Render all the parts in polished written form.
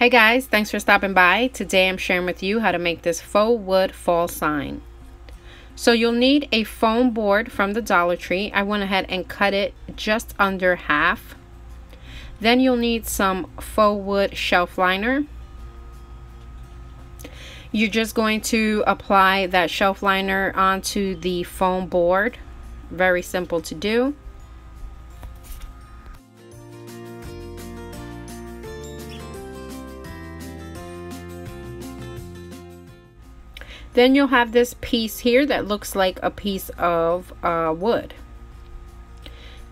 Hey guys, thanks for stopping by. Today I'm sharing with you how to make this faux wood fall sign. So you'll need a foam board from the Dollar Tree. I went ahead and cut it just under half. Then you'll need some faux wood shelf liner. You're just going to apply that shelf liner onto the foam board. Very simple to do. Then you'll have this piece here that looks like a piece of wood.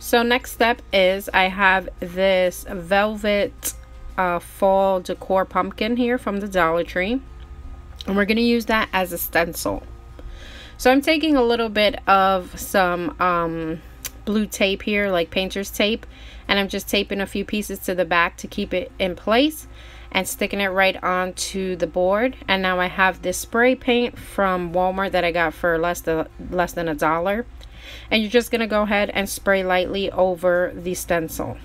So next step is I have this velvet fall decor pumpkin here from the Dollar Tree. And we're going to use that as a stencil. So I'm taking a little bit of some blue tape here, like painter's tape. And I'm just taping a few pieces to the back to keep it in place. And sticking it right onto the board. And now I have this spray paint from Walmart that I got for less than $1. And you're just going to go ahead and spray lightly over the stencil.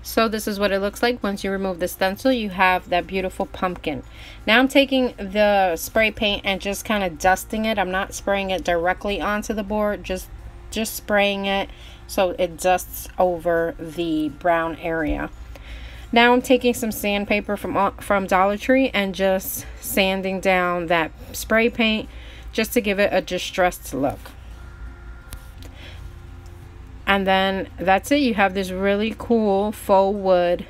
So this is what it looks like once you remove the stencil. You have that beautiful pumpkin. Now I'm taking the spray paint and just kind of dusting it. I'm not spraying it directly onto the board, just spraying it so it dusts over the brown area. Now I'm taking some sandpaper from Dollar Tree and just sanding down that spray paint just to give it a distressed look. And then that's it. You have this really cool faux wood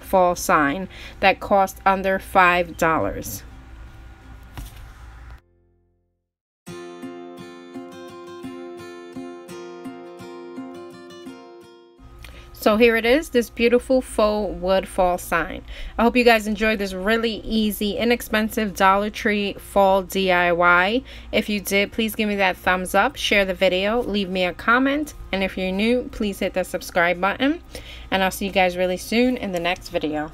fall sign that cost under $5. So here it is, this beautiful faux wood fall sign. I hope you guys enjoyed this really easy, inexpensive Dollar Tree fall DIY. If you did, please give me that thumbs up, share the video, leave me a comment, and if you're new, please hit the subscribe button. And I'll see you guys really soon in the next video.